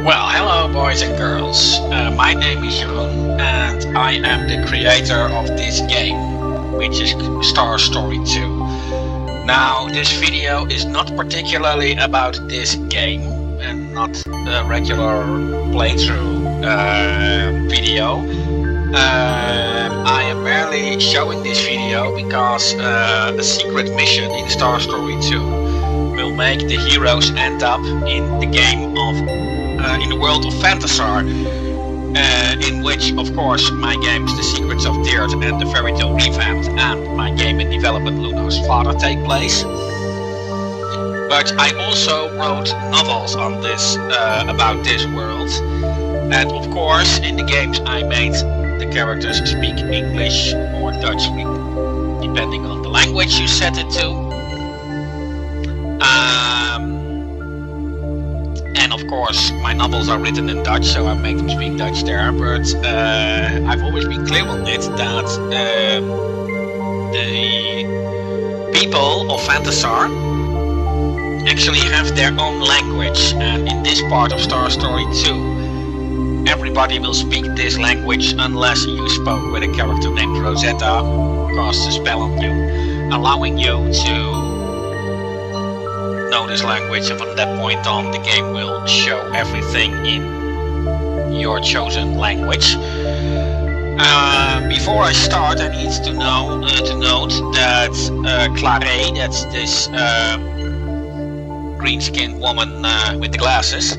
Well, hello boys and girls. My name is Jeroen and I am the creator of this game, which is Star Story 2. Now, this video is not particularly about this game and not a regular playthrough video. I am merely showing this video because a secret mission in Star Story 2 will make the heroes end up in the game of in the world of Phantasar, in which, of course, my games The Secrets of Dirt and The Fairy Tale Revamped and my game in development Luna's Father take place. But I also wrote novels on this about this world, and of course in the games I made the characters speak English or Dutch, depending on the language you set it to. And of course my novels are written in Dutch, so I make them speak Dutch there, but I've always been clear on it that the people of Phantasar actually have their own language, and in this part of Star Story 2 everybody will speak this language unless you spoke with a character named Rosetta who casts a spell on you, allowing you to know this language, and from that point on the game will show everything in your chosen language. Before I start, I need to note that Claire, that's this green-skinned woman with the glasses,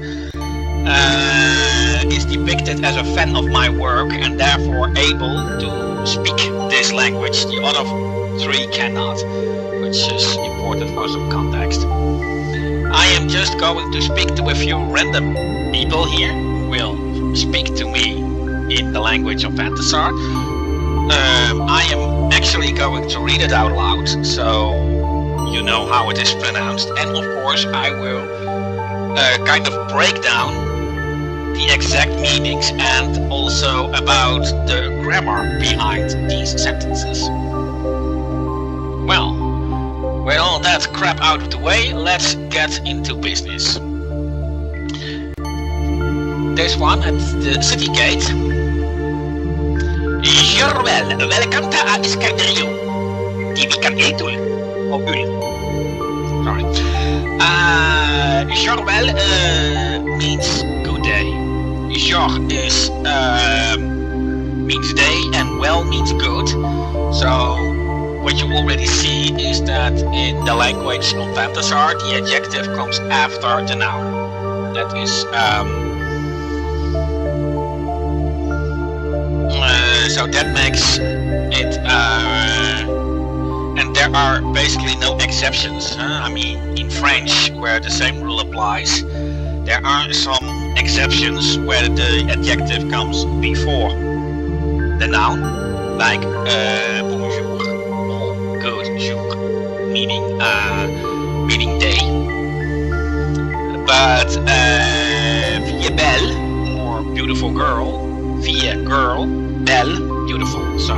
is depicted as a fan of my work and therefore able to speak this language. The other three cannot, which is important for some context. I am just going to speak to a few random people here who will speak to me in the language of Phantasar. I am actually going to read it out loud, so you know how it is pronounced, and of course I will kind of break down the exact meanings and also about the grammar behind these sentences. Well, with all that crap out of the way, let's get into business. There's one at the city gate. Jorwel, welcome to Iskandriu. Die kan etul. Oh, ul. Sorry. Jorwel means good day. Jor is means day and well means good. So what you already see is that in the language of Phantasar, the adjective comes after the noun. That is so that makes it and there are basically no exceptions. I mean, in French, where the same rule applies, there are some exceptions where the adjective comes before the noun, like bonjour, good jour, meaning day. But vie belle, or beautiful girl, vie girl, belle, beautiful. So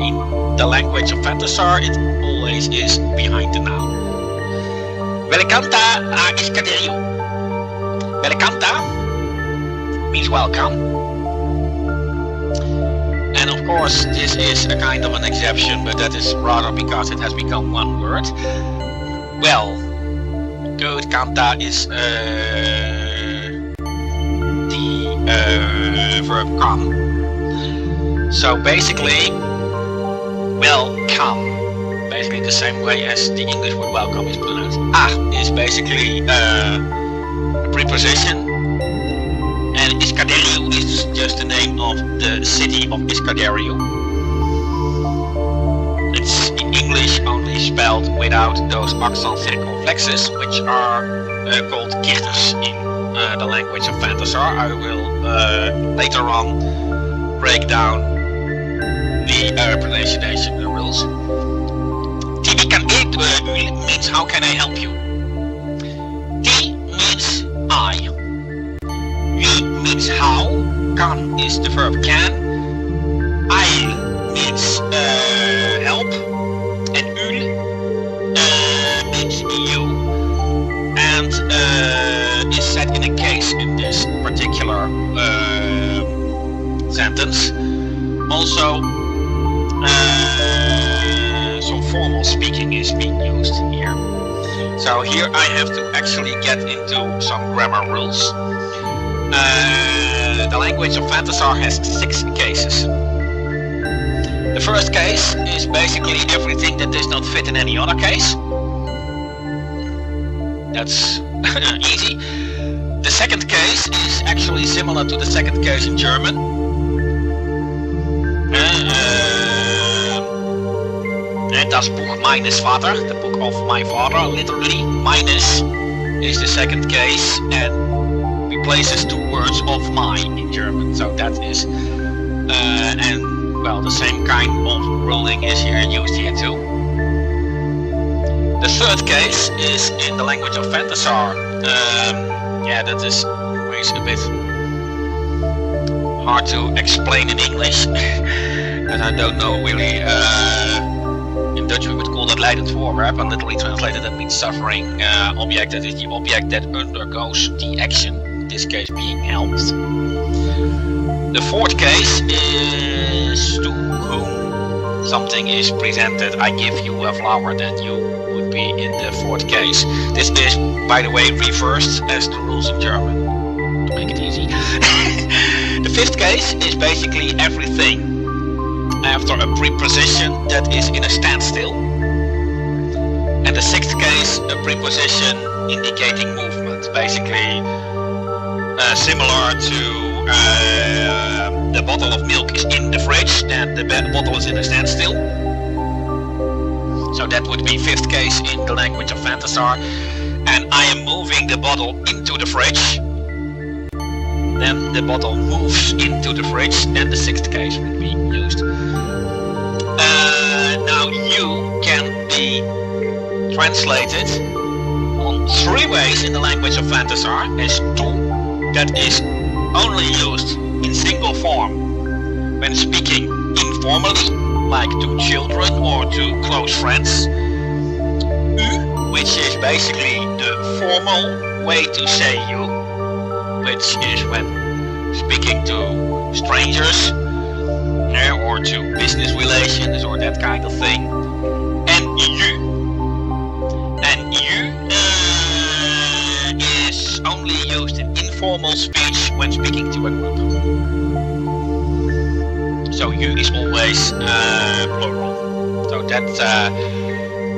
in the language of Phantasar, it always is behind the noun. Welcanta iskaderiu. Welcanta means welcome. And of course, this is a kind of an exception, but that is rather because it has become one word. Well, good kanta is the verb come. So basically, welcome, basically the same way as the English word welcome is pronounced. Is basically a preposition. And Iskaderiu is just the name of the city of Iskaderiu. It's in English only spelled without those accent circumflexes, which are called kirters in the language of Phantasar. I will later on break down the pronunciation rules. Ti kan ik means how can I help you? Ti means I. Wie means how, kan is the verb can, I means help, and ul means you, and is set in a case in this particular particular sentence. Also, some formal speaking is being used here. So here I have to actually get into some grammar rules. The language of Phantasar has 6 cases. The first case is basically everything that does not fit in any other case. That's easy. The second case is actually similar to the second case in German. Das Buch meines Vater, the book of my father, literally. Meines is the second case and replaces 2 words of mine in German. So that is, and well, the same kind of ruling is here used here too. The third case is in the language of Phantasar. Yeah, that is always a bit hard to explain in English, and I don't know really. In Dutch we would call that leidend voorwerp, and literally translated that means suffering object. That is the object that undergoes the action, in this case being helped. The fourth case is to whom something is presented. I give you a flower, that you would be in the fourth case. This is, by the way, reversed as the rules in German, to make it easy. The fifth case is basically everything after a preposition that is in a standstill. And the sixth case, a preposition indicating movement, basically similar to the bottle of milk is in the fridge and the bottle is in a standstill. So that would be fifth case in the language of Phantasar. And I am moving the bottle into the fridge. Then the bottle moves into the fridge, then the sixth case would be used. Now you can be translated on 3 ways in the language of Phantasar as tu, that is only used in single form when speaking informally, like to children or to close friends. U, which is basically the formal way to say you, which is when speaking to strangers or to business relations or that kind of thing. And you. And you is only used in informal speech when speaking to a group. So you is always plural. So that's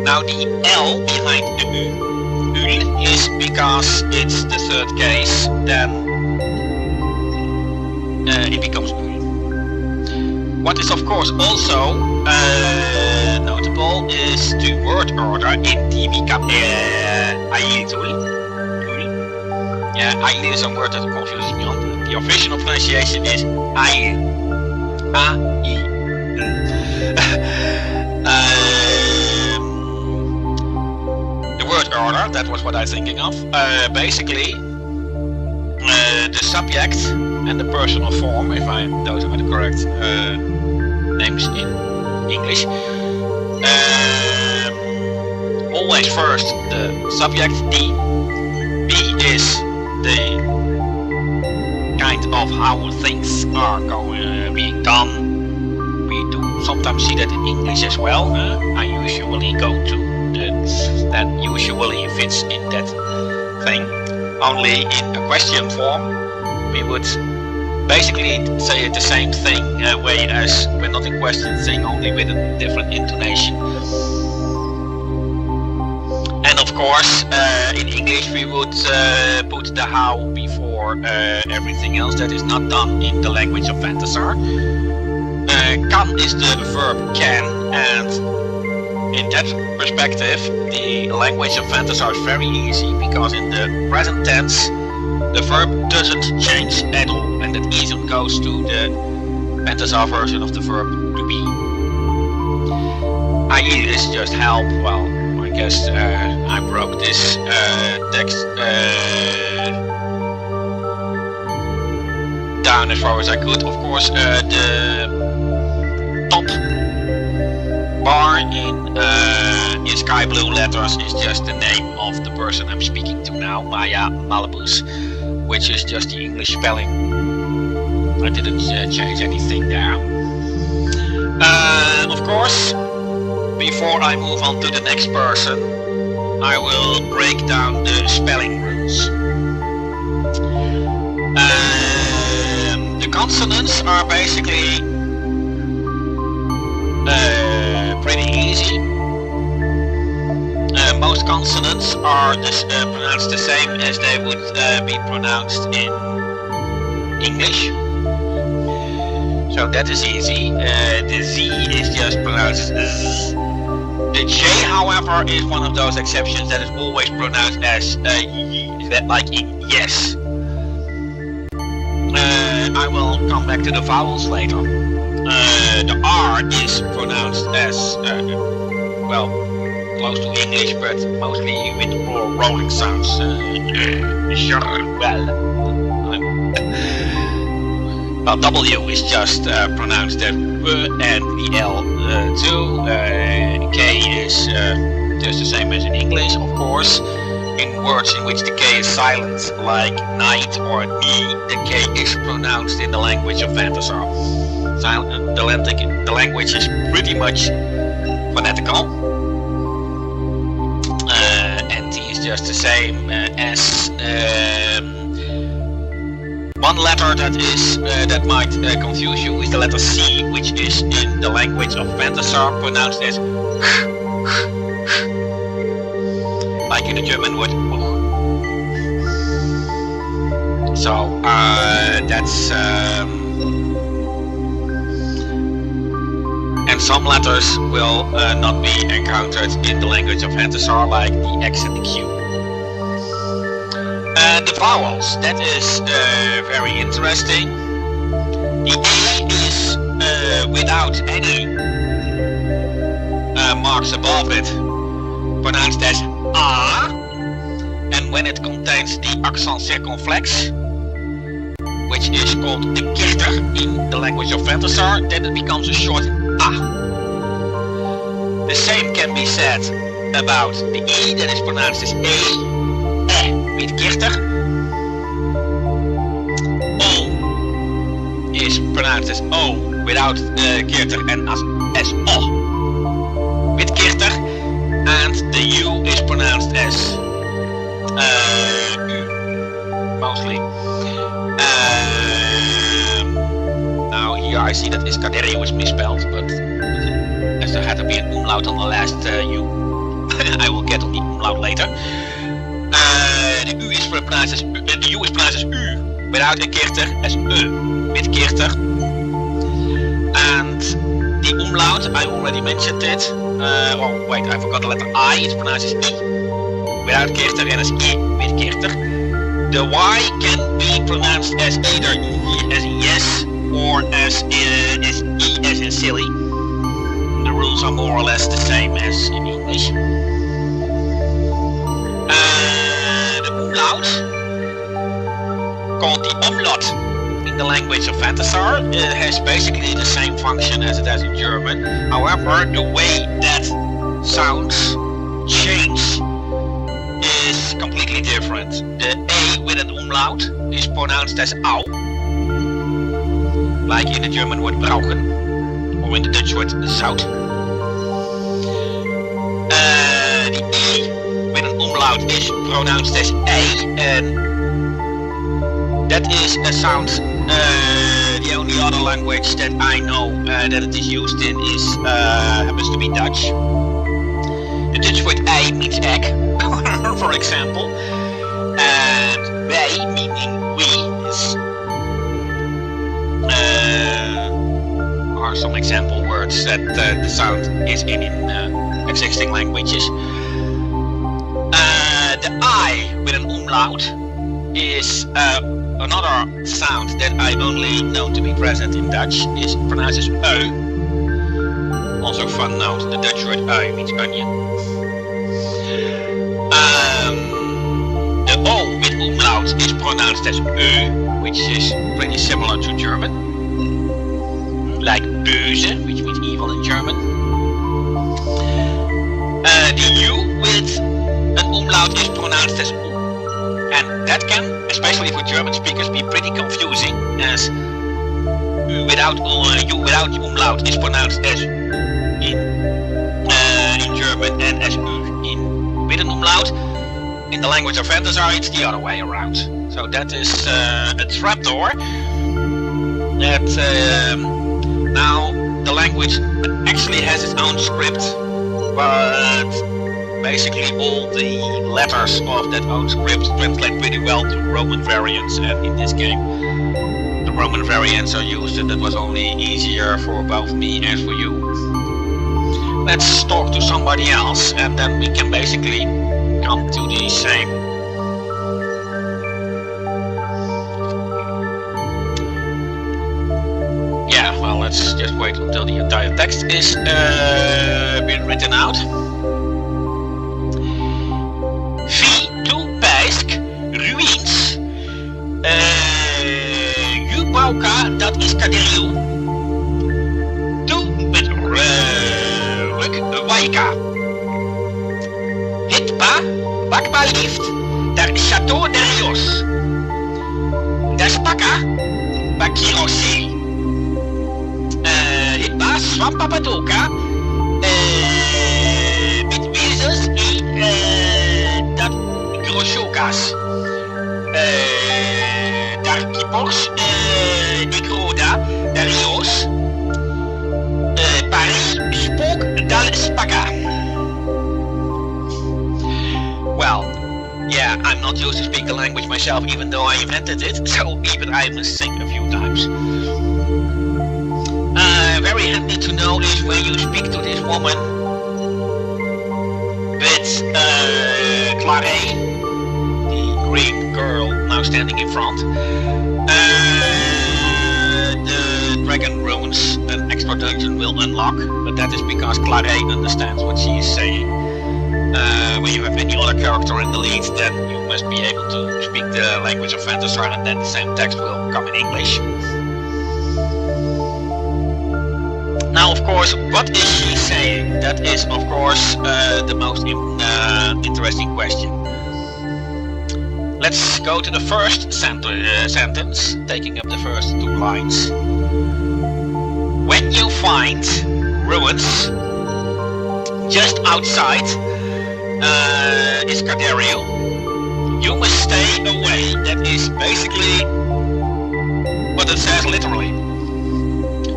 now the L behind the U is because it's the third case, then it becomes U. What is of course also notable is the word order in the Ail tool. Yeah, Ail is a word that confuses me on. The official pronunciation is Ail. A-I-L. The word order, that was what I'm thinking of. Basically, the subject and the personal form, if those are the correct names in English. Always first the subject D. B is the kind of how things are being done. We do sometimes see that in English as well. I usually go to that usually fits in that thing. Only in a question form we would basically say it the same thing way as we're not in question thing, only with a different intonation. And of course in English we would put the how before everything else. That is not done in the language of Phantasar. Kan is the verb can, and in that perspective the language of Phantasar is very easy, because in the present tense the verb doesn't change at all, and that even goes to the Phantasar version of the verb to be. I.e. is just help. Well, I guess I broke this text down as far as I could. Of course, the top bar in sky blue letters is just the name of the person I'm speaking to now, Maya Malabus. which is just the English spelling. I didn't change anything there. Of course, before I move on to the next person, I will break down the spelling rules. The consonants are basically pretty easy. Most consonants are pronounced the same as they would be pronounced in English. So that is easy. The Z is just pronounced Z. The J, however, is one of those exceptions that is always pronounced as like in yes. I will come back to the vowels later. The R is pronounced as, well, close to English, but mostly with rolling sounds. Well, W is just pronounced as and the L too. K is just the same as in English, of course. In words in which the K is silent, like night or knee, the K is pronounced in the language of Phantasar. The language is pretty much phonetical. And T is just the same as one letter that might confuse you is the letter C, which is in the language of Phantasar pronounced as like in the German word. So that's and some letters will not be encountered in the language of Phantasar, like the X and the Q. The vowels, that is very interesting. The A is without any marks above it, pronounced as A, and when it contains the accent circumflex, which is called the kichter in the language of Phantasar, then it becomes a short A. The same can be said about the E, that is pronounced as E with kichter. O is pronounced as O without kichter and as O with kichter. And the U is pronounced as U, mostly. Now here I see that Iscaderio is misspelled, but as there had to be an umlaut on the last U, I will get on the umlaut later. The U is pronounced as U without a kichter, as with kichter. And the umlaut, I already mentioned it. Oh wait, I forgot the letter I. It's pronounced as I without kichter and as I with kichter. The Y can be pronounced as either Y as in yes or as I as in silly. The rules are more or less the same as in English. The umlaut, called the umlaut in the language of Phantasar, it has basically the same function as it has in German. However, the way that sounds change is completely different. The A with an umlaut is pronounced as au, like in the German word brauchen, or in the Dutch word zout. The E with an umlaut is pronounced as A, and that is a sound. The only other language that I know that it is used in is happens to be Dutch. The Dutch word ei means egg, for example, and wij meaning we is are some example words that the sound is in existing languages. The I with an umlaut is another sound that I only know to be present in Dutch, is pronounced as ui. Also fun note, the Dutch word ui means onion. The O with umlaut is pronounced as ö, which is pretty similar to German. Like böse, which means evil in German. The U with an umlaut is pronounced as u. And that can especially for German speakers, be pretty confusing, as without umlaut is pronounced as in German and as with an umlaut. In the language of Phantasar, it's the other way around. So that is a trapdoor. That now the language actually has its own script, but basically all the letters of that own script translate pretty well to Roman variants, and in this game the Roman variants are used, and that was only easier for both me and for you. Let's talk to somebody else, and then we can basically come to the same. Yeah, well, let's just wait until the entire text is been written out. Ruïns. Jubauka, dat is Caderio. Toe met Ruk Waika. Hitpa, Bakba lift, daar Château de Rios. Daar Spaka, Bakirosi. Hitpa, Swampapadoka. Met wezens dat Groshokas. Daar Kipors, Nikroda, Darios, Paris, Spook, Dal Spaka. Well, yeah, I'm not used to speak the language myself, even though I invented it, so even I must think a few times. Very handy to know is when you speak to this woman with Claret, Greek girl now standing in front. The dragon runes, an extra dungeon will unlock, but that is because Claret understands what she is saying. When you have any other character in the lead, then you must be able to speak the language of Phantasar, and then the same text will come in English. Now, of course, what is she saying? That is, of course, the most interesting question. Let's go to the first sentence, taking up the first two lines. When you find ruins just outside Iscardario, you must stay away. That is basically what it says literally.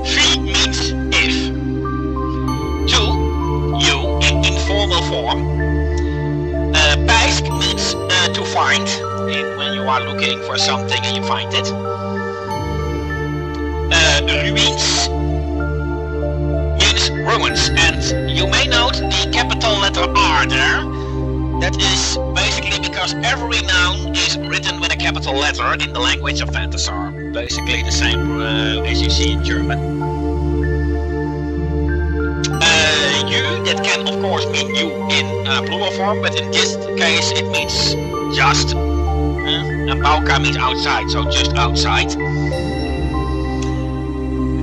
Fi means if. To, you, in informal form. Pijsk means to find, when you are looking for something and you find it. Ruins means ruins, and you may note the capital letter R there. That is basically because every noun is written with a capital letter in the language of Phantasar. Basically the same as you see in German. You, that can of course mean you in plural form, but in this case it means just. And Bauka means outside, so just outside.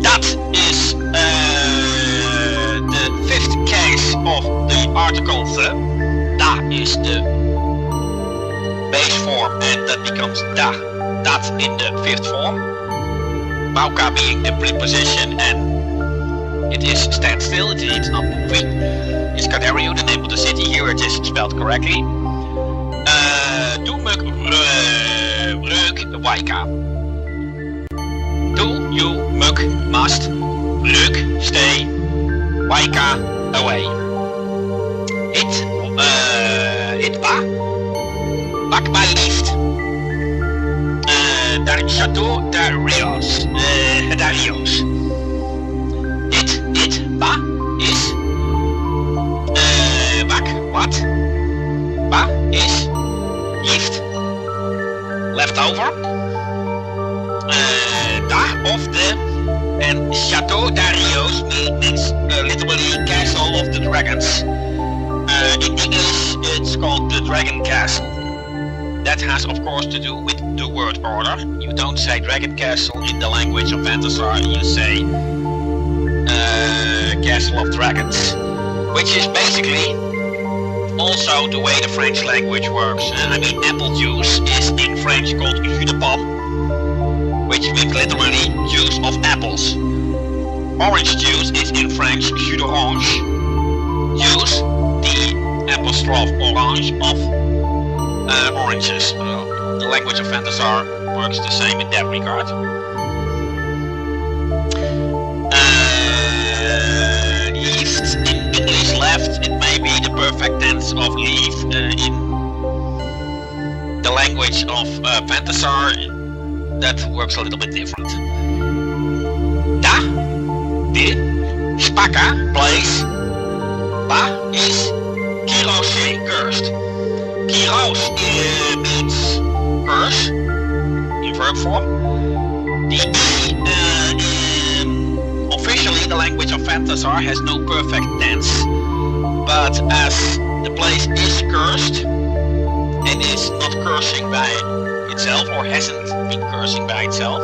That is the fifth case of the article the. Da is the base form, and that becomes da. That in the fifth form. Bauka being the preposition, and it is stand still, it's not moving. Iscardario, the name of the city, here it is spelled correctly. Doemuk Reuk Waika. Do, you, muk, must, Reuk, stay, Waika, away. Itwa, Bakba liefst, daar Château Darios, Darios. Ba is, Bak, what? Ba is, liefst, left over. Da of the, and Château Darios means literally castle of the dragons. In English, it's called the Dragon Castle. That has, of course, to do with the word order. You don't say Dragon Castle in the language of Phantasar, you say Castle of Dragons, which is basically also the way the French language works. I mean, apple juice is in French French called jus de pomme, which means literally juice of apples. Orange juice is in French jus d'orange, juice, the apostrophe orange of oranges. The language of Phantasar works the same in that regard. Leaves in English left, it may be the perfect tense of leaf. In the language of Phantasar, that works a little bit different. Da, di, spaka, place. Ba is kirose, cursed. Kiros means curse in verb form. The officially the language of Phantasar has no perfect tense, but as the place is cursed and is not cursing by itself or hasn't been cursing by itself,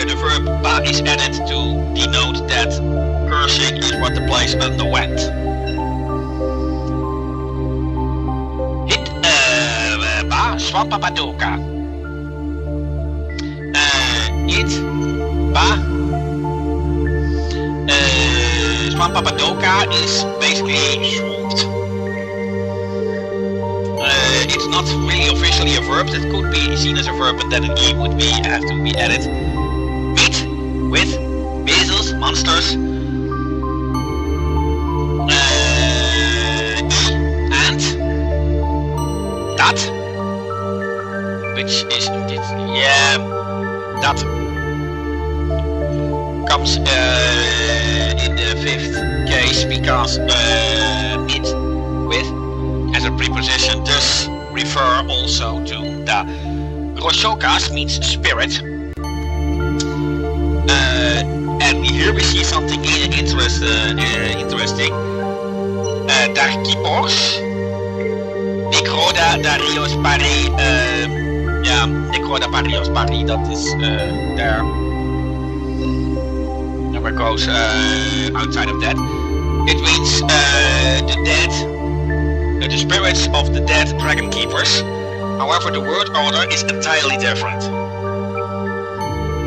the verb ba is added to denote that cursing is what the place underwent. Hit ba swampapadoka. It ba swampapadoka is basically swooped. It's not really officially a verb. That could be seen as a verb, but then an e would have to be added. With bezels, monsters. And that, which is indeed, that comes in the fifth case because it with as a preposition does refer also to the Roshokas means spirit. And here we see something interesting. Dar kipors, Necroda Darius Pari, Necroda Parios Pari, that is there. Never goes outside of that. It means the dead, the spirits of the dead dragon keepers. However, the word order is entirely different.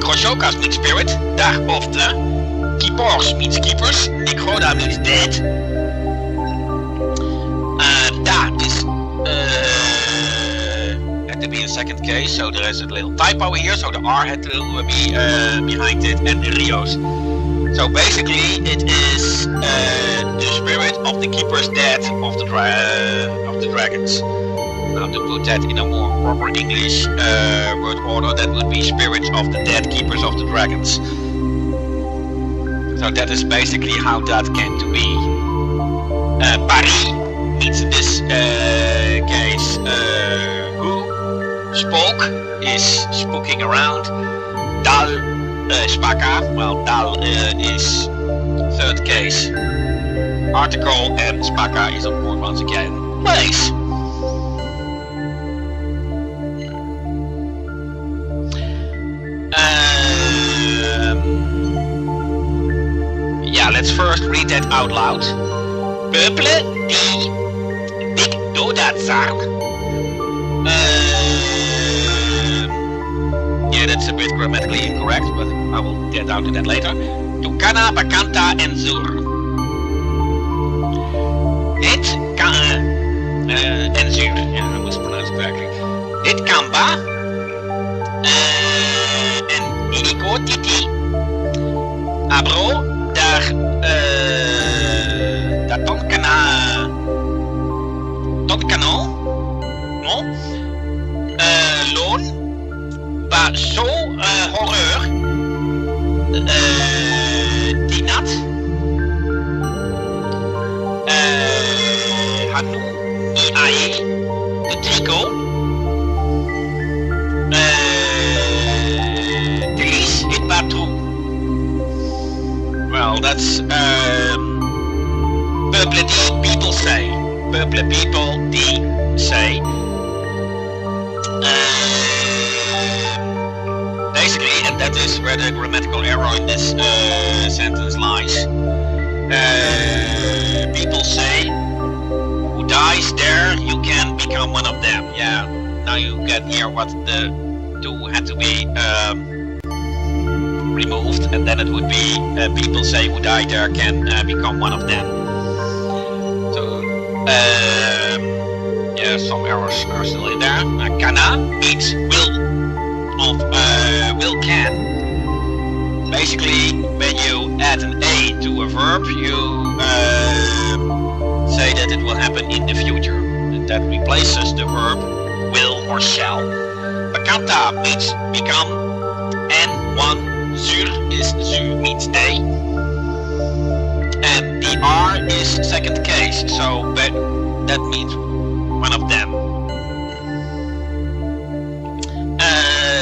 Kroshokas means spirit, Dar of the, Kipors means keepers, Necroda means dead. Da is had to be in second case, so there is a little typo here, so the R had to be behind it, and the Rios. So basically, it is the spirit of the keepers dead of the dragons. Now to put that in a more proper English word order, that would be spirits of the dead keepers of the dragons. So that is basically how that came to be. Pari means in this case who spoke is spooking around. Dal spaka, well dal is third case article, and spaka is of course once again place. Let's first read that out loud. Peuple die dik dodatzar. Yeah, that's a bit grammatically incorrect, but I will get down to that later. Tukana bakanta enzur. It kan enzur. Yeah, I must pronounce it correctly. Dit kamba en iniko titi. Abro daar tonkano no loon ba zo horreur dinat hanu ni ae de trico tris it batru. Well, that's peuple die people say. Peuple people die say. Basically, and that is where the grammatical error in this sentence lies. People say, who dies there, you can become one of them. Yeah, now you can hear what the two had to be removed, and then it would be people say who died there can become one of them. So yeah, some errors are still in there. Kana means will can. Basically, when you add an a to a verb, you say that it will happen in the future, and that replaces the verb will or shall. Kanta means become, and one zur is zu means they, and the R is second case, so that means one of them.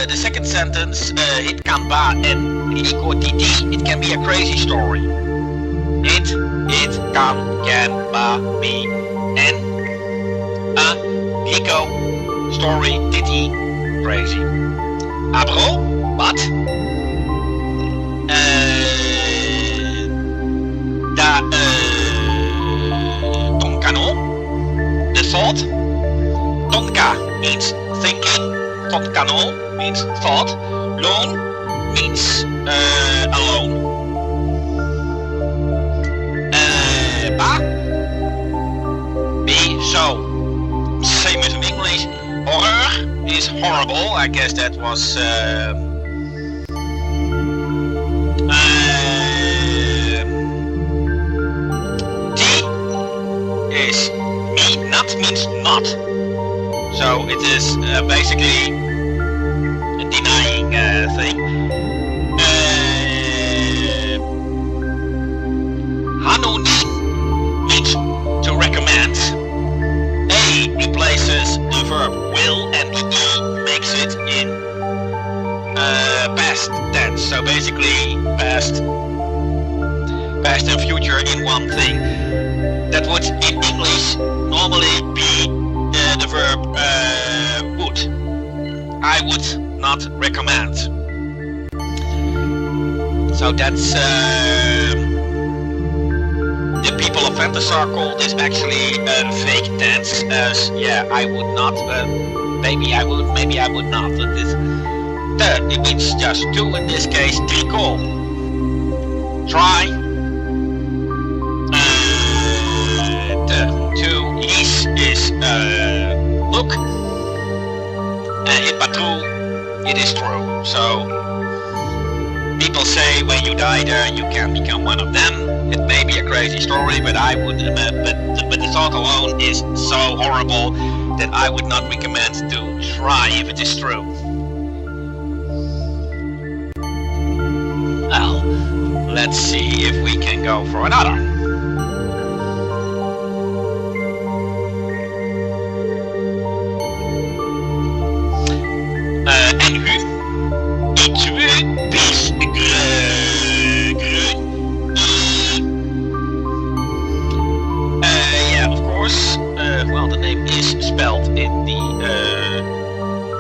The second sentence, it kan ba en liko titi, it can be a crazy story. It can ba be en a liko story titi crazy. Abro, but tonkano, the thought. Tonka means thinking. Tonkano means thought. Lone means alone. Ba, be, so. Same as in English. Horror is horrible. I guess that was T is me, not means not. So it is basically a denying thing. Hanonin means to recommend. A replaces the verb will, and the E makes it in past tense. So basically past and future in one thing. That would in English normally be the verb would. I would not recommend. So that's the people of Phantasar call this actually fake tense, as yeah, I would not, maybe I would, maybe I would not. It means just two in this case. Tricot, try. The two is look. In Patrou, it is true. So people say when you die there, you can become one of them. It may be a crazy story, but I would, but the thought alone is so horrible that I would not recommend to try if it is true. Well, let's see if we can go for another. En hu, tu bis yeah, of course. Well, the name is spelled in the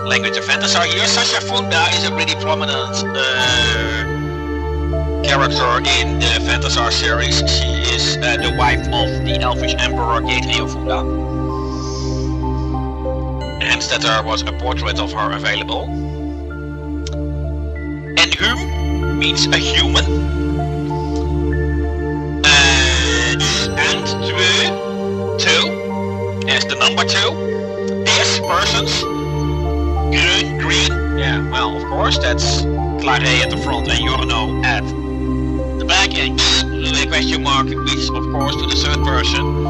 language of Phantasar here. Sasha Funda is a really prominent character in the Phantasar series. She is the wife of the Elfish Emperor Gabriel Funda. Hence that there was a portrait of her available. En hum means a human. And two, as the number two. Yes, persons. Green, yeah, well, of course, that's Claret at the front and Jorno at the back, and the question mark, which, of course, to the third person,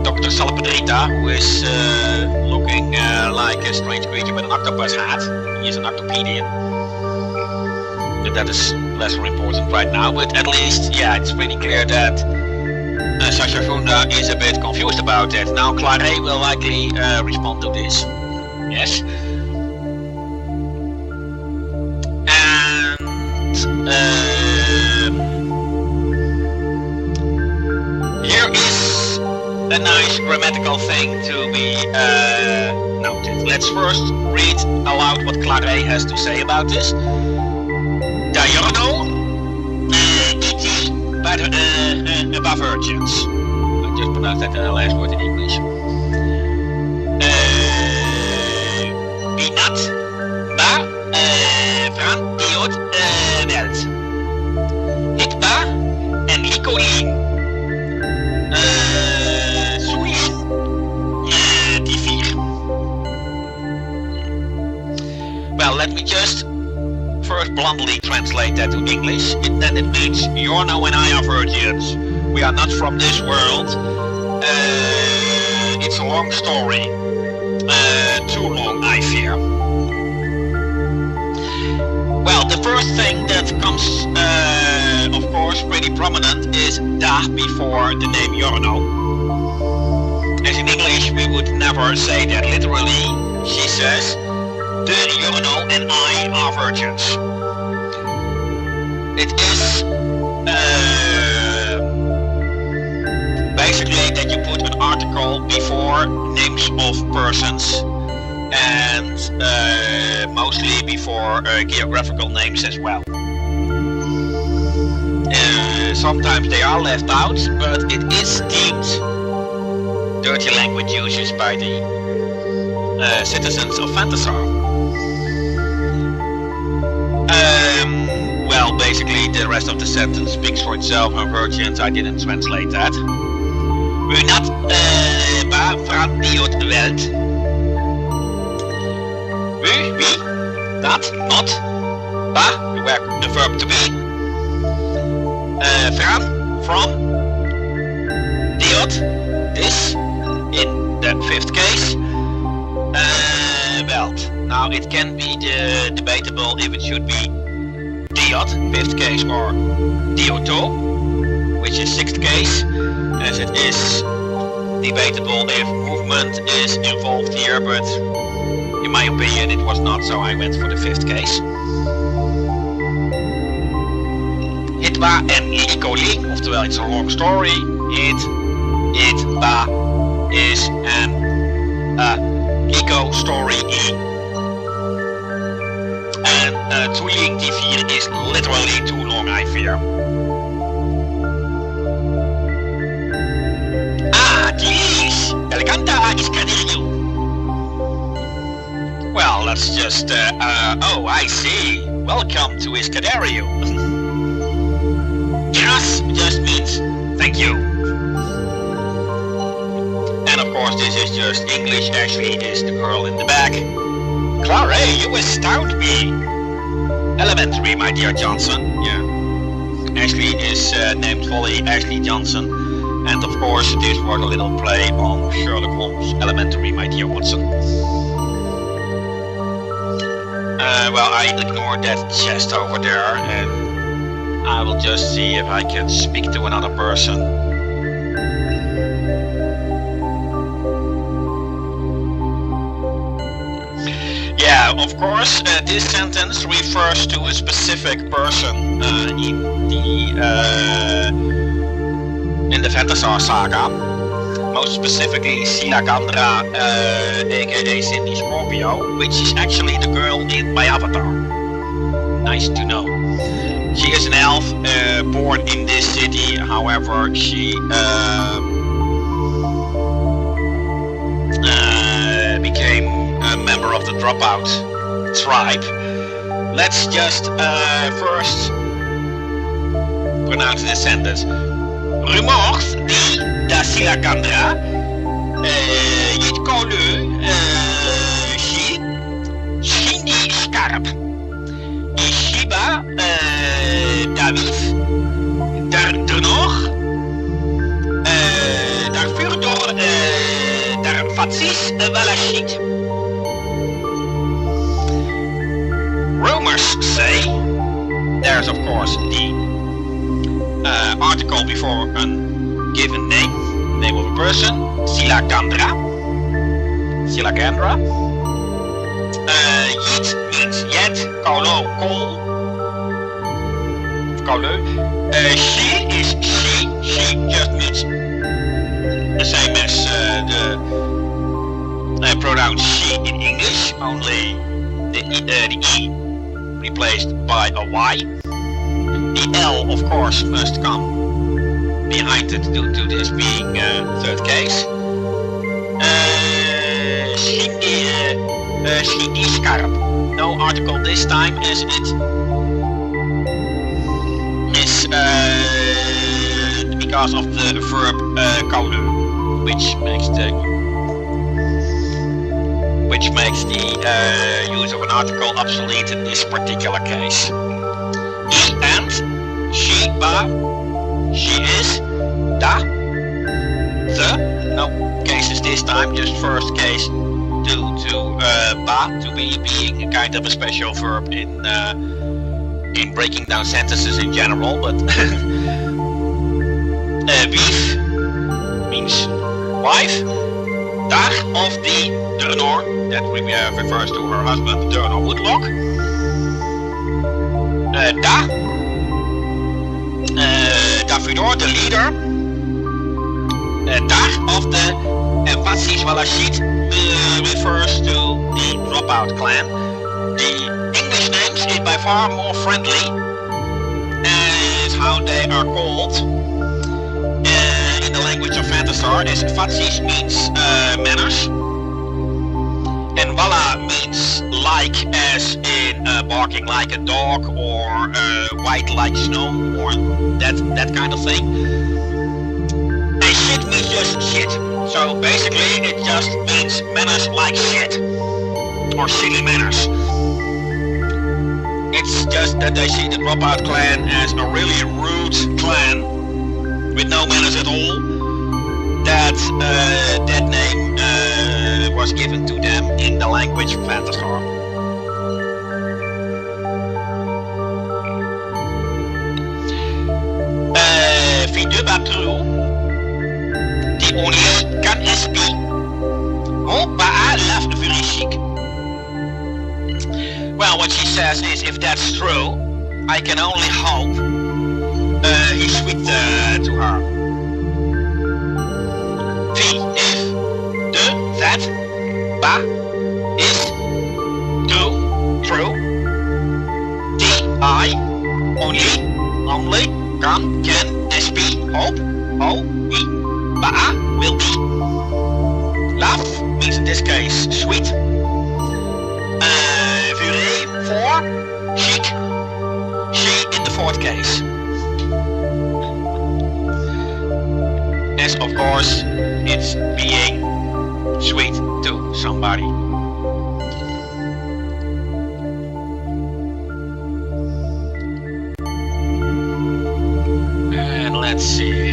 Dr. Salpedrita, who is looking like a strange creature with an octopus hat. He is an octopedian. But that is less important right now, but at least, yeah, it's pretty clear that Sasha Funda is a bit confused about that. Now Claret will likely respond to this. Yes. And here is a nice grammatical thing to be noted. Let's first read aloud what Claret has to say about this. Diurno, E.T. Bavirgins. I just pronounced that last word in English. Well, let me just first bluntly translate that to English. Then it means Jorno and I are virgins. We are not from this world. It's a long story. Too long, I fear. Well, the first thing that comes, of course, pretty prominent is da before the name Jorno. As in English, we would never say that literally. She says, the Jorno and I are virgins. It is basically that you put an article before names of persons and mostly before geographical names as well. Sometimes they are left out, but it is deemed dirty language uses by the citizens of Phantasar. Well, basically the rest of the sentence speaks for itself. I'm virgins, I didn't translate that. We're not van die Al-Bhed. We, not, the verb to be. From, this, in the fifth case. Welt. Now it can be debatable if it should be diot, fifth case, or dioto, which is sixth case, as it is debatable if movement is involved here, but in my opinion it was not, so I went for the fifth case. Hitwa en ikoli, oftewel it's a long story. Ba is an Iko story and tweeling T4 is literally too long, I fear. Geez, Eleganta is Canario. Well, let's just, oh, I see. Welcome to Iscadario. Yes, just means thank you. And of course, this is just English. Ashley is the girl in the back. Clara, you astound me. Elementary, my dear Johnson. Yeah. Ashley is named fully Ashley Johnson. And of course, this was a little play on Sherlock Holmes. Elementary, my dear Watson. Well, I ignored that chest over there, and I will just see if I can speak to another person. Yeah, of course, this sentence refers to a specific person in the Phantasar saga. Most specifically Silagandra, aka Cindy Scorpio, which is actually the girl in my avatar. Nice to know. She is an elf, born in this city, however she became a member of the dropout tribe. Let's just first pronounce this sentence. Rumors die da Silagandra Yitkolu Shindi Skarp Ishiba David Daardoor Daarvoor door Daar Fatsis Walashit. Rumors say there's of course the article before a given name of a person, Silagandra. Yit means yet, Kaulo, kol. She is she just means the same as the pronoun she in English, only the E replaced by a Y. The L, of course, must come behind it due to this being third case. She is sharp. No article this time, as it is because of the verb koude, which makes the which makes the use of an article obsolete in this particular case. He and she, ba, she is, da, the, no cases this time, just first case due to ba, to be being a kind of a special verb in breaking down sentences in general, but wief means wife, dag of the durnor, that refers to her husband, durnor woodlock, da, Davidor, the leader, dag of the Vatsis Walashit refers to the dropout clan. The English names is by far more friendly, and how they are called in the language of Phantasar, as Vatsis means manners, and Walla means like, as in barking like a dog, or white like snow, or that kind of thing. And shit means just shit. So basically it just means manners like shit, or silly manners. It's just that they see the Dropout clan as a really rude clan with no manners at all, that that name was given to them in the language of Phantasar. Fiduba Pru, the only can SP, oh, but I love the very chic. Well, what she says is, if that's true, I can only hope he's sweet to her. Wie, if, de, that, ba, is, true, die, only, can, sp, hope, ho, wie, ba, will be. Love means in this case sweet. Vure, for, chic, she in the fourth case. As of course it's being sweet to somebody. And let's see.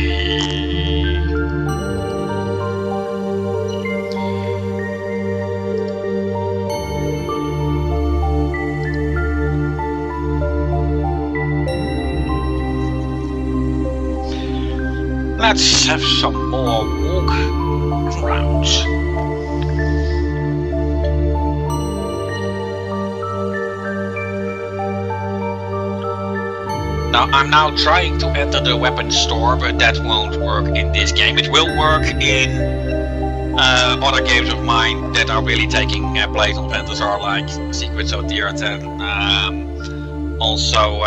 Let's have some more walk arounds. Now I'm now trying to enter the weapon store, but that won't work in this game. It will work in other games of mine that are really taking place on Phantasar, like Secrets of the Earth, and also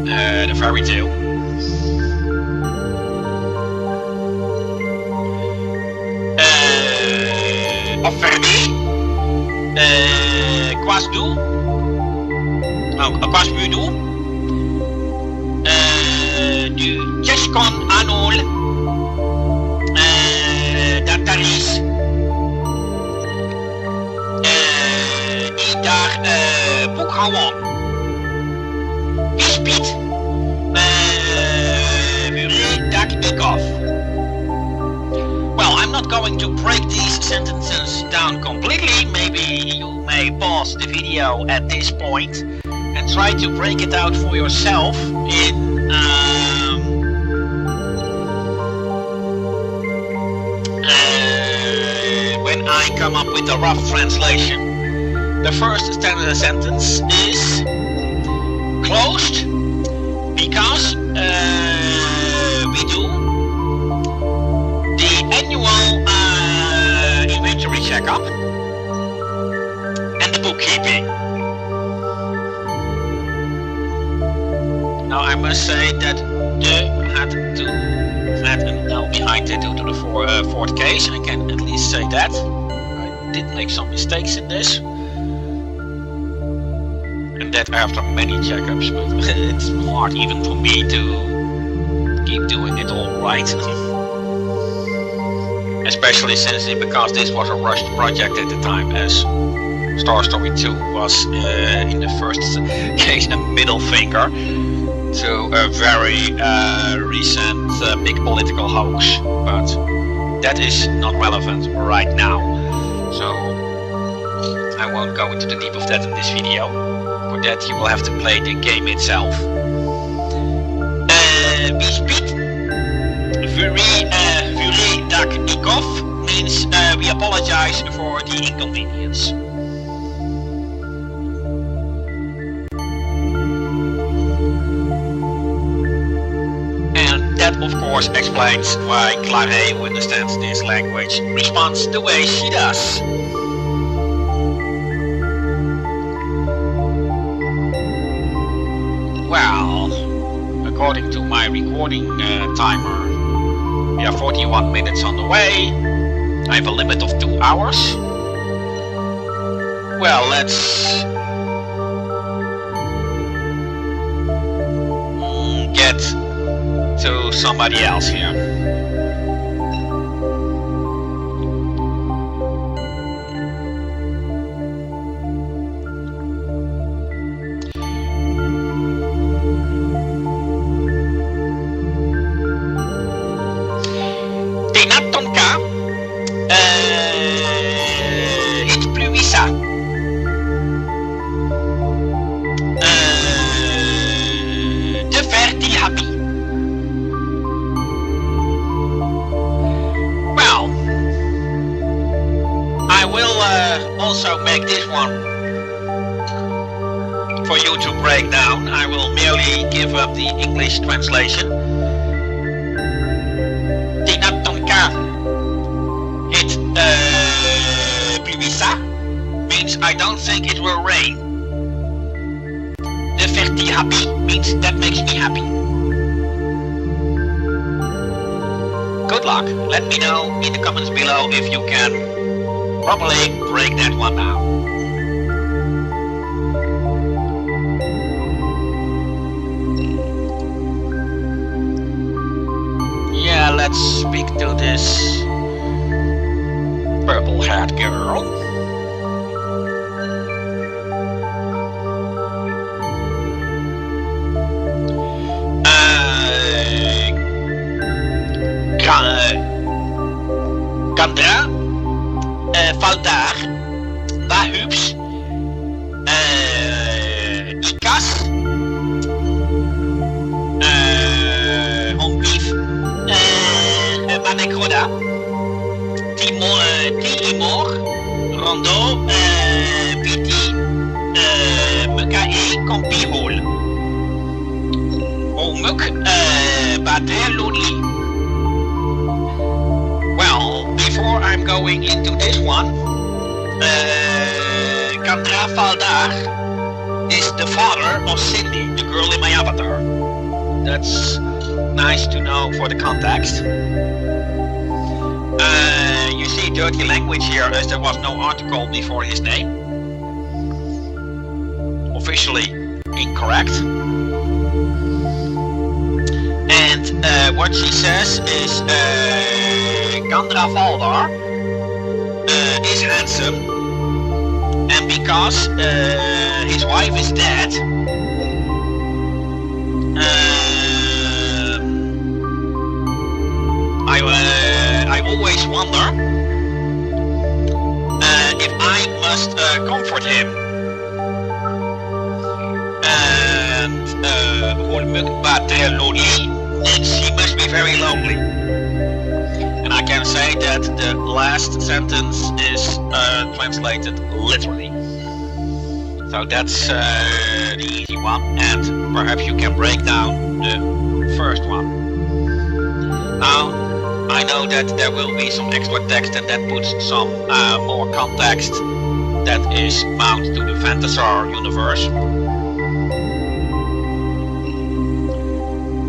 the Fairy Tale. Offermi, Quasdu, Quasbudu, du Cheshkon Anol, Dataris, Idar Boekhawan, Bispit, Vure Dak Ikov. Well, I'm not going to break these sentences down completely. Maybe you may pause the video at this point and try to break it out for yourself in when I come up with a rough translation. The first sentence is closed because we do annual inventory checkup and the bookkeeping. Now I must say that the had to add an L behind it due to the fourth case. I can at least say that. I did make some mistakes in this. And that after many checkups, but it's hard even for me to keep doing it all right. especially because this was a rushed project at the time, as Star Story 2 was in the first case a middle finger to a very recent big political hoax, but that is not relevant right now, so I won't go into the deep of that in this video. For that you will have to play the game itself. We speak very Daknikov means we apologize for the inconvenience. And that of course explains why Claire, who understands this language, responds the way she does. Well, according to my recording timer, we have 41 minutes on the way. I have a limit of 2 hours. Well, let's get to somebody else here. Also make this one for you to break down. I will merely give up the English translation. Tinatonka hit pluisa means I don't think it will rain. De verti happy means that makes me happy. Good luck. Let me know in the comments below if you can properly break that one down. Yeah, let's speak to this purple-haired girl. Kandra Valdar, Bahups, Ikas, Onbif, Manekroda, Timor, Rondo, Piti, Mukae, Kompihol, Omuk, Bater Lonely. Well, before I'm going into this one, Kandra Valdar is the father of Cindy, the girl in my avatar. That's nice to know for the context. You see dirty language here as there was no article before his name. Officially incorrect. And what she says is Kandra Valdar is handsome, and because his wife is dead, I always wonder if I must comfort him. And she must be very lonely. And I can say that the last sentence is translated literally. So that's the easy one, and perhaps you can break down the first one. Now, I know that there will be some extra text and that puts some more context that is bound to the Phantasar universe.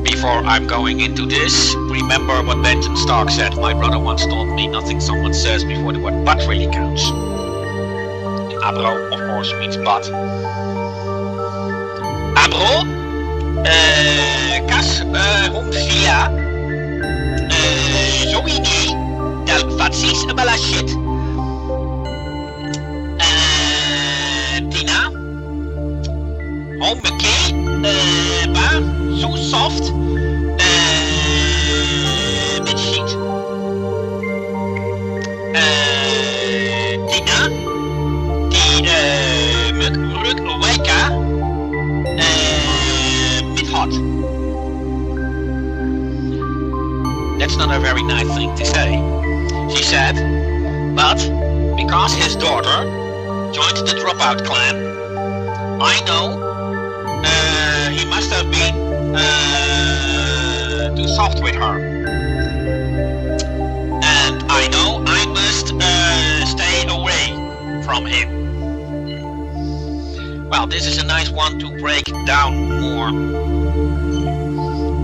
Before I'm going into this, remember what Benjamin Stark said. My brother once told me nothing someone says before the word but really counts. Abro, of course, means but. Abro, kas, humfia, zoini, del Precies bella shit. Tina. Home key. Ba. So soft. Met sheet. Tina. Die met weka. Met hot. That's not a very nice thing to say, she said, but because his daughter joined the dropout clan, I know he must have been too soft with her. And I know I must stay away from him. Well, this is a nice one to break down more,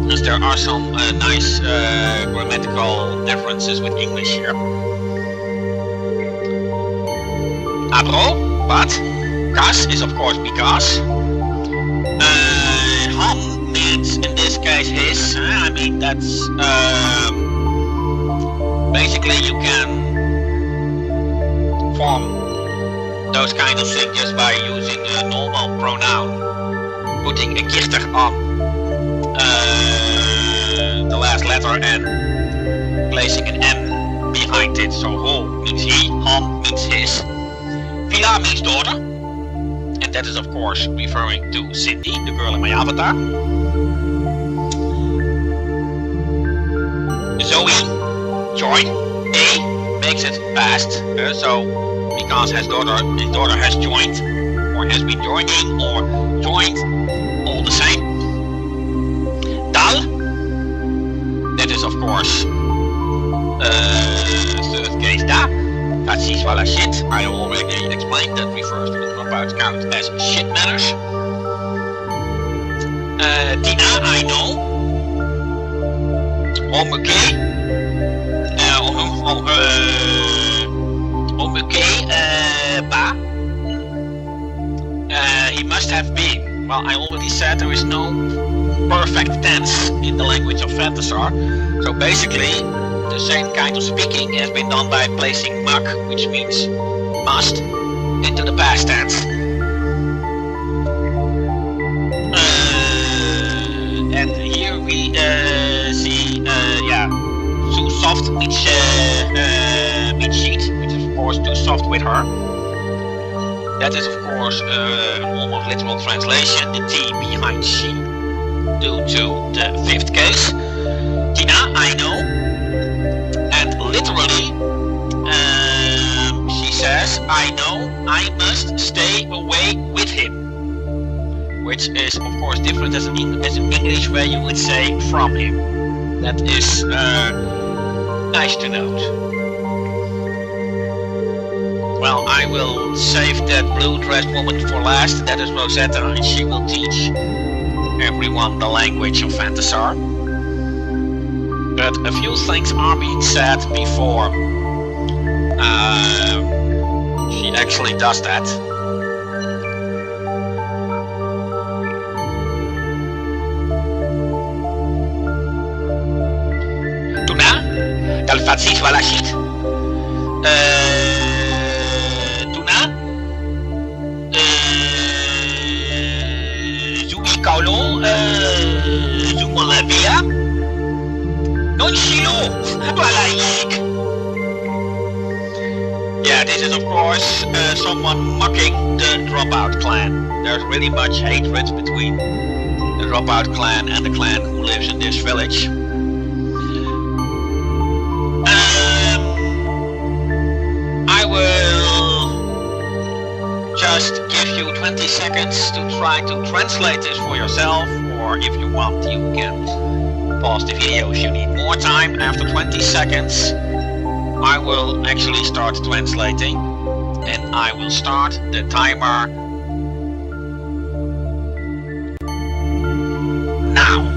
because there are some nice grammatical differences with English here. Abro, but, kas is of course because. Ham means in this case his. I mean that's basically you can form those kind of things just by using a normal pronoun, putting a gichter on the last letter and placing an M behind it. So ho means he, ham means his, Vila means daughter, and that is of course referring to Cindy, the girl in my avatar. Zoe, join, A makes it past, so because his daughter has joined, or has been joining, or joined, all the same. Dal, that is of course third case da. Precies voilà shit. I already explained that refers to the dropout count as shit manners. Tina, I know. Omeke. Omeke, ba. He must have been. Well, I already said there is no perfect tense in the language of Phantasar. So basically, the same kind of speaking has been done by placing mak, which means must, into the past tense. And here we see, too soft means sheet, which is of course too soft with her. That is of course an almost literal translation, the T behind she, due to the fifth case. Tina, I know. And literally, she says, I know I must stay away with him. Which is, of course, different as an English where you would say from him. That is nice to note. Well, I will save that blue-dressed woman for last. That is Rosetta, and she will teach everyone the language of Phantasar. But a few things are being said before she actually does that. Tuna, Dalfatsis Walashit. Tuna, Zumi Kaulo, Zumalavia. Yeah, this is of course someone mocking the dropout clan. There's really much hatred between the dropout clan and the clan who lives in this village. I will just give you 20 seconds to try to translate this for yourself, or if you want you can pause the video if you need more time. After 20 seconds I will actually start translating, and I will start the timer now.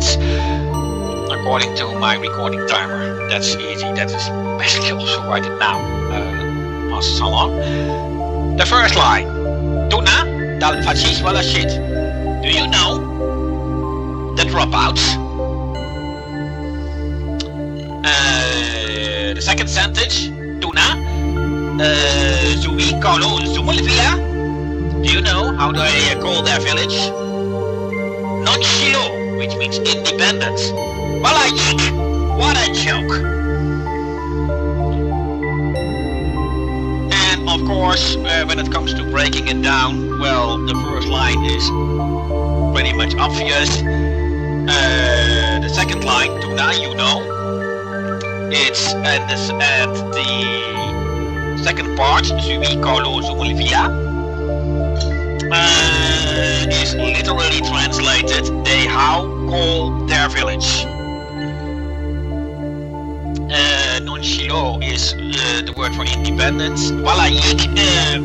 minutes. According to my recording timer. That's easy. That is basically also write it now. Pas so long. The first line. Tuna, dal facis wala shit. Do you know the dropouts? The second sentence. Tuna, zui kalo zumulvia. Do you know how they call their village? Non-shilo, which means independence. Wala yik, what a joke. And of course, when it comes to breaking it down, well, the first line is pretty much obvious. The second line, Tuna, you know, it's and the second part, Zui Kalo Zumulvia, is literally translated, they how call their village. Non-shilo is the word for independence. Wala yik,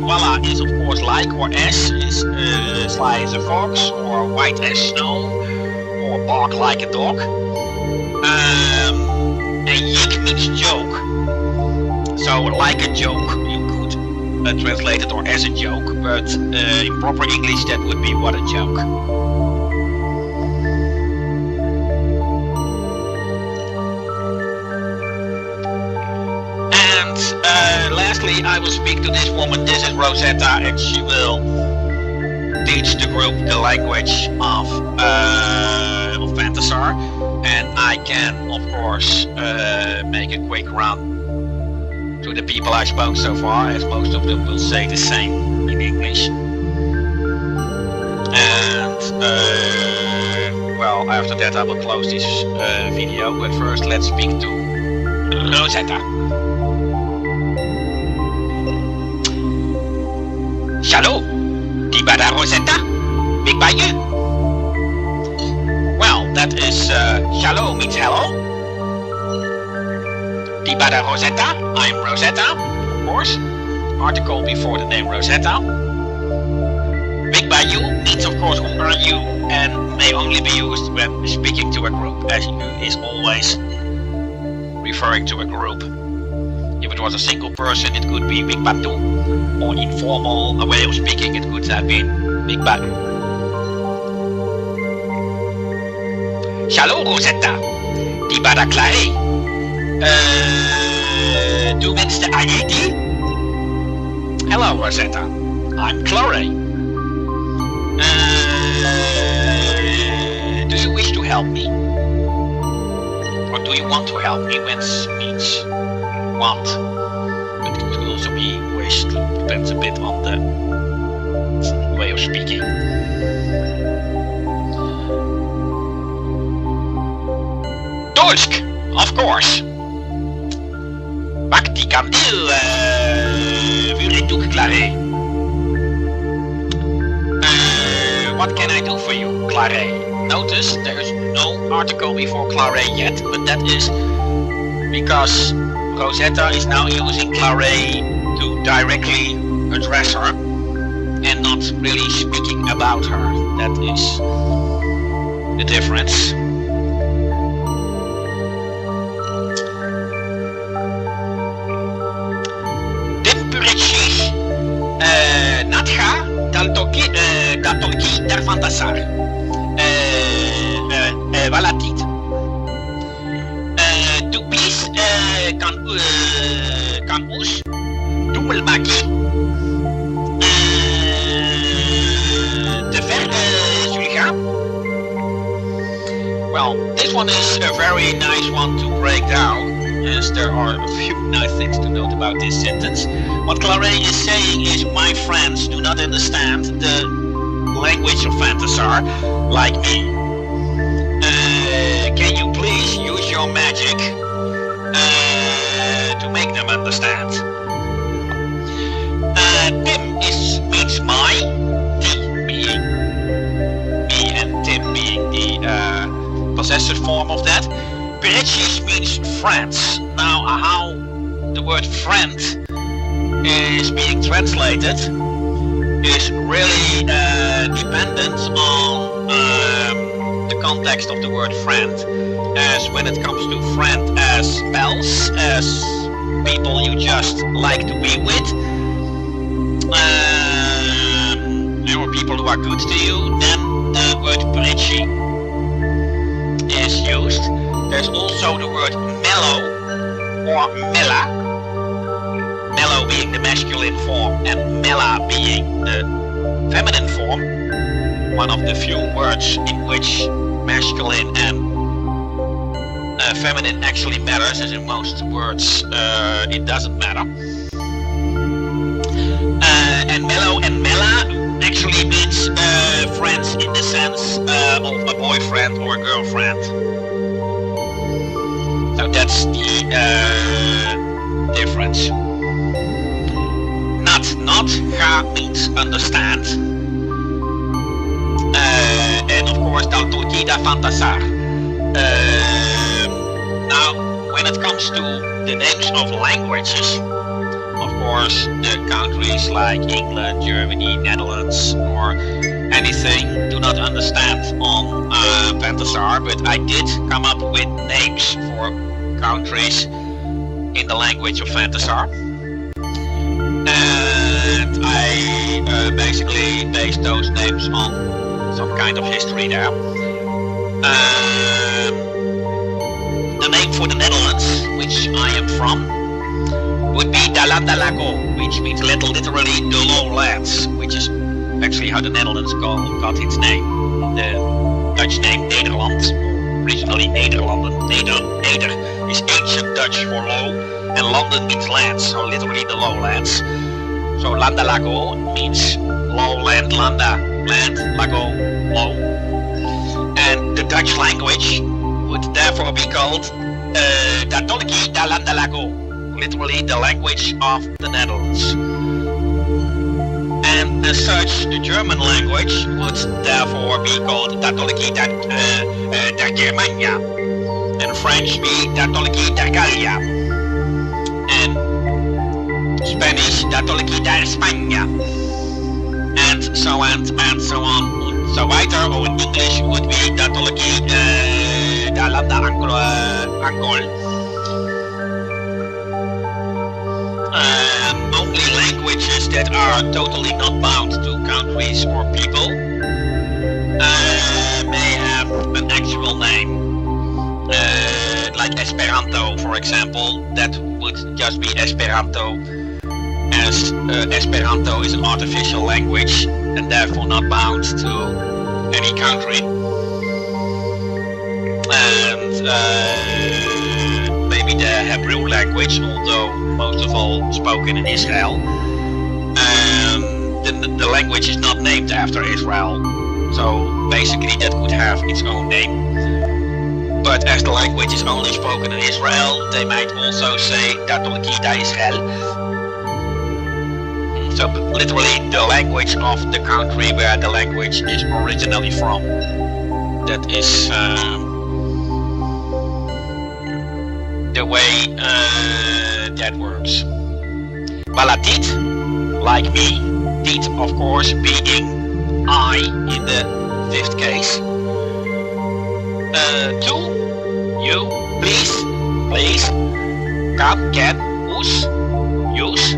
wala is of course like, or as is sly as a fox, or white as snow, or bark like a dog. And yik means joke. So like a joke, you could translate it or as a joke, but in proper English that would be what a joke. Lastly, I will speak to this woman. This is Rosetta, and she will teach the group the language of Phantasar. And I can, of course, make a quick run to the people I spoke so far, as most of them will say the same in English. And well, after that I will close this video. But first, let's speak to Rosetta. Shalom, tiba dah Rosetta? Big by you? Well, that is shalom means hello. Tiba dah Rosetta? I'm Rosetta, of course. Article before the name Rosetta. Big by you means of course who are you, and may only be used when speaking to a group, as you is always referring to a group. If it was a single person, it could be Big Batu, or informal way of speaking, it could have been Big Batu. Shalom Rosetta, tiba dah klare. Du wenst de ID? Hello Rosetta, I'm Clare. Do you wish to help me? Or do you want to help me? Wens means want, but it could also be wished. Depends a bit on the way of speaking. Dolsk, of course. Bakti kandil, vuretuk klare. What can I do for you, Clare? Notice there's no article before Clare yet, but that is because Rosetta is now using Clare to directly address her and not really speaking about her. That is the difference. Temperature Natha Daltoki der Phantasar. Valatit. Tupis kan us Dummelmaki. De verre Zuliga. Well, this one is a very nice one to break down, as there are a few nice things to note about this sentence. What Clare is saying is, my friends do not understand the language of Phantasar like me. Can you please use your magic to make them understand? Tim means my, T being me and Tim being the possessive form of that. Perechis means friends. Now how the word friend is being translated is really dependent on the context of the word friend, as when it comes to friend as pals, as people you just like to be with, or people who are good to you, then the word preachy is used. There's also the word mellow or mella, mellow being the masculine form and mella being the feminine form, one of the few words in which masculine and feminine actually matters, as in most words it doesn't matter. And mellow and mella actually means friends in the sense of a boyfriend or a girlfriend. So that's the difference. Not, ga means understand. And of course, tautolkida Phantasar. Now, when it comes to the names of languages, of course, the countries like England, Germany, Netherlands, or anything do not understand on Phantasar, but I did come up with names for countries in the language of Phantasar. And I basically based those names on some kind of history there. The name for the Netherlands, which I am from, would be Dalandalago, which means literally the lowlands, which is actually how the Netherlands got its name. The Dutch name Nederland, originally Nederlanden. Neder is ancient Dutch for low, and London means land, so literally the lowlands. So Landalago means lowland, landa, land, lago, low. And the Dutch language would therefore be called Datolki Dalandalago, literally the language of the Netherlands. And as such, the German language would therefore be called Datolki da Germania, and French be Datolki da Gallia, and Spanish Datolki da España, and so on and so on. So weiter, or in English would be Datolki da Landa Angol. Only languages that are totally not bound to countries or people may have an actual name. Like Esperanto, for example, that would just be Esperanto, as Esperanto is an artificial language and therefore not bound to any country. And maybe the Hebrew language, although most of all spoken in Israel. The language is not named after Israel, so basically that could have its own name. But as the language is only spoken in Israel, they might also say Datolki da Israel. So literally the language of the country where the language is originally from. That is the way that works. Balatit, like me, dit of course being I in the fifth case. To, you, please, come, can, us, use.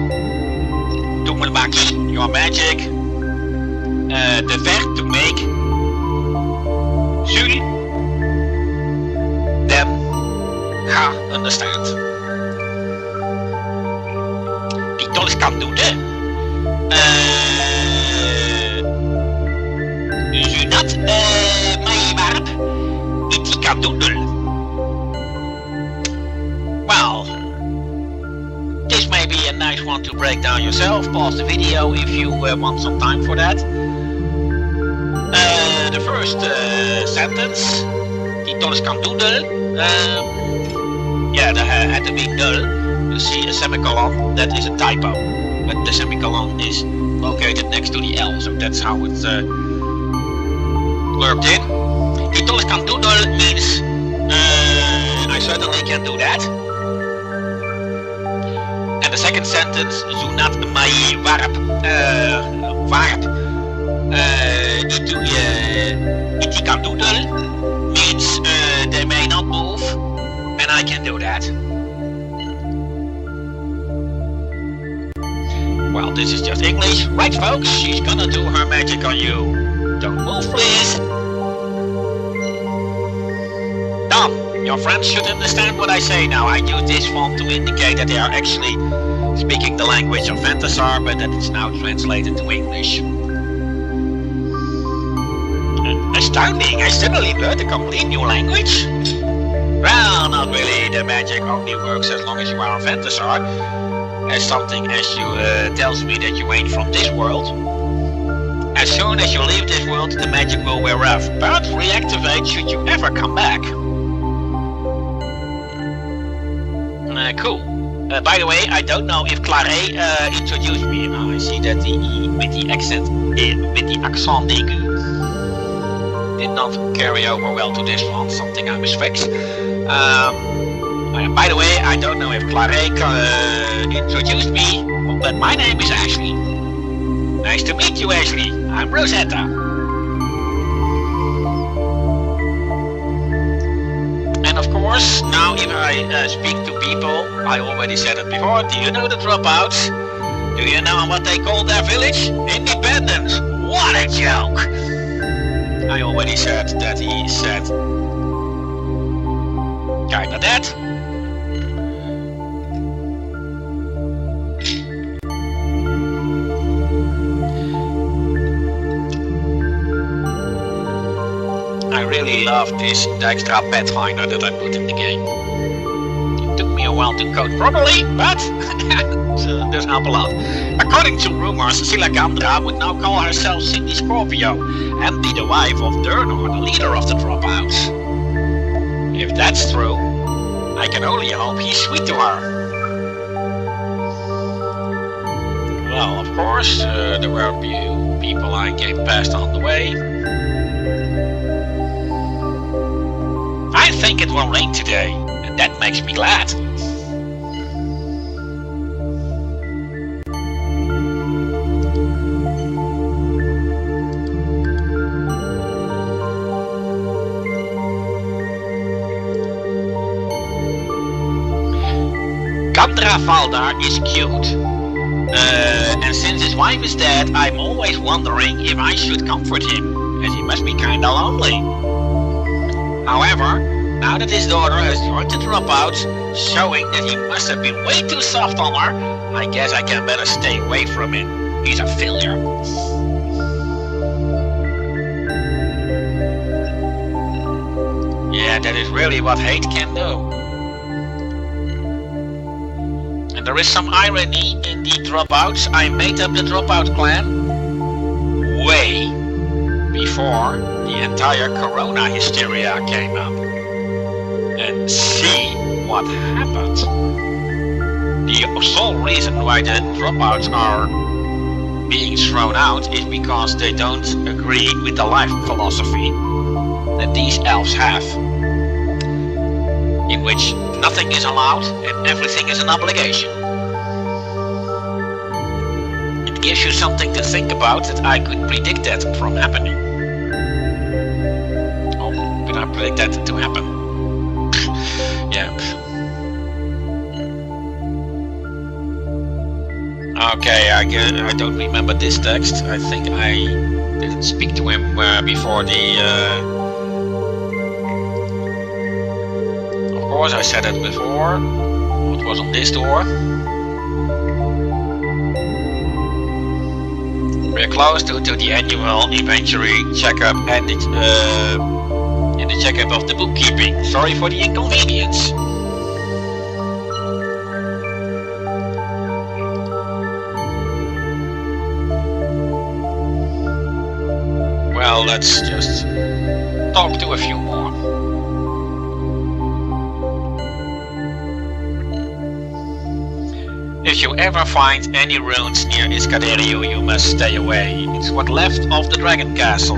Tumelmaki, your magic. The verb to make. Zul, them, ga, understand. Die tolles kan doen, Zunat, mijn warp. Well, this may be a nice one to break down yourself. Pause the video if you want some time for that. The first sentence, die tolles kan doodle. Yeah, there had to be dul. You see a semicolon, that is a typo. But the semicolon is located next to the L, so that's how it's blurbed in. Die tolles kan doodle means I certainly can do that. And the second sentence, zunat mai warp, warp, itu kan doodle I can do that. Well, this is just English. Right, folks? She's gonna do her magic on you. Don't move, please. Done. Your friends should understand what I say now. I use this font to indicate that they are actually speaking the language of Phantasar, but that it's now translated to English. Astounding! I suddenly learned a complete new language? Well, not really. The magic only works as long as you are a Phantasar. As something as you tells me that you ain't from this world. As soon as you leave this world, the magic will wear off, but reactivate should you ever come back. Cool. By the way, I don't know if Claret introduced me. I see that the E with the accent aigu did not carry over well to this one, something I must fix. By the way, I don't know if Claret introduced me, but my name is Ashley. Nice to meet you, Ashley. I'm Rosetta. And of course, now if I speak to people, I already said it before, do you know the dropouts? Do you know what they call their village? Independence. What a joke! I already said that he said kinda that. I really love this extra pathfinder that I put in the game. It took me a while to code properly, but it does help a lot. According to rumors, Silagandra would now call herself Cindy Scorpio and be the wife of Durnor, the leader of the dropouts. If that's true, I can only hope he's sweet to her. Well, of course, there were a few people I came past on the way. I think it will rain today, and that makes me glad. Gandra Valdar is cute, and since his wife is dead, I'm always wondering if I should comfort him, as he must be kinda lonely. However, now that his daughter has joined the dropouts, showing that he must have been way too soft on her, I guess I can better stay away from him. He's a failure. Yeah, that is really what hate can do. And there is some irony in the dropouts. I made up the dropout clan way before the entire Corona hysteria came up. And see what happened. The sole reason why the dropouts are being thrown out is because they don't agree with the life philosophy that these elves have, in which nothing is allowed and everything is an obligation. It gives you something to think about that I could predict that from happening. Or could I predict that to happen? Yeah. Okay, I don't remember this text. I think I didn't speak to him before the... Of course, I said it before. What was on this door? We're close to the annual inventory checkup and the checkup of the bookkeeping. Sorry for the inconvenience. Well, let's just talk to a few more. If you ever find any ruins near Iscaderio, you must stay away. It's what's left of the Dragon Castle.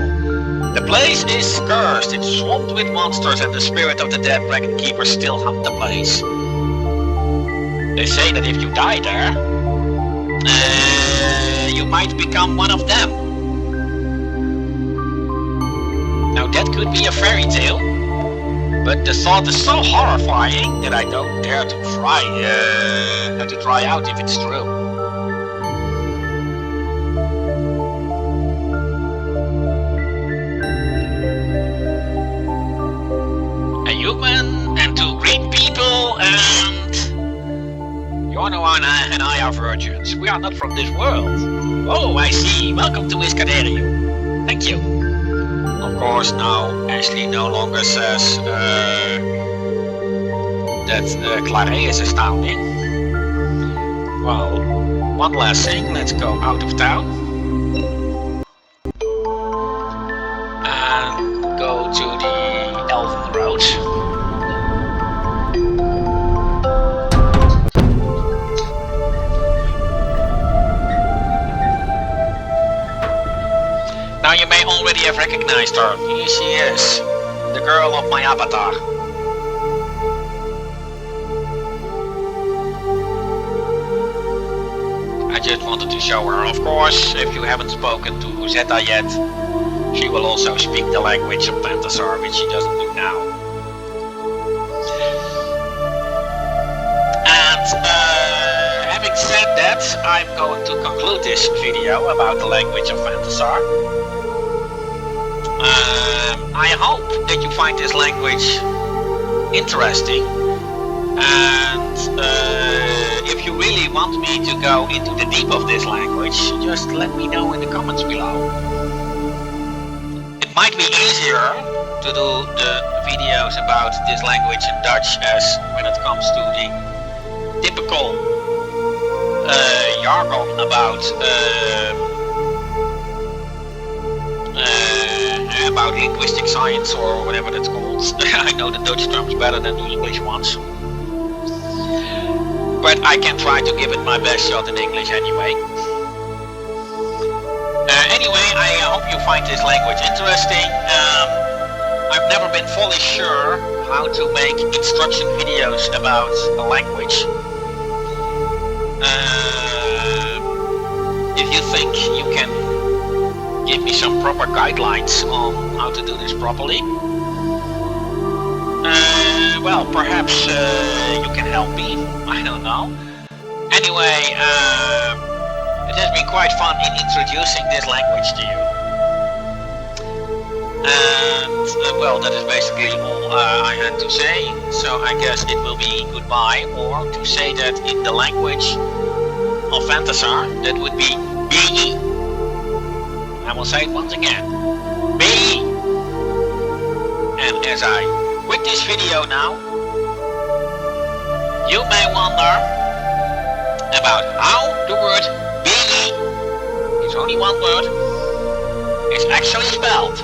The place is cursed, it's swamped with monsters and the spirit of the dead Dragon Keeper still haunt the place. They say that if you die there, you might become one of them. Now that could be a fairy tale, but the thought is so horrifying that I don't dare to try out if it's true. A human and two green people, and Joanna and I are virgins. We are not from this world. Oh, I see. Welcome to Iscaderium. Thank you. Of course, now Ashley no longer says that Claret is astounding. Well, one last thing. Let's go out of town and go to the Elven Road. Now you may already have recognized her. Here she is, the girl of my avatar. I just wanted to show her. Of course, if you haven't spoken to Rosetta yet, she will also speak the language of Phantasar, which she doesn't do now. And having said that, I'm going to conclude this video about the language of Phantasar. I hope that you find this language interesting, and if you really want me to go into the deep of this language, just let me know in the comments below. It might be easier to do the videos about this language in Dutch, as when it comes to the typical jargon about linguistic science, or whatever that's called. I know the Dutch terms better than the English ones, but I can try to give it my best shot in English anyway. Anyway, I hope you find this language interesting. I've never been fully sure how to make instruction videos about a language. If you think you can give me some proper guidelines on how to do this properly, well, perhaps you can help me. I don't know. Anyway, it has been quite fun in introducing this language to you. And well, that is basically all I had to say. So I guess it will be goodbye, or to say that in the language of Phantasar, that would be Be. I will say it once again. Be. And as I quit this video now, you may wonder about how the word be, it's only one word, is actually spelled.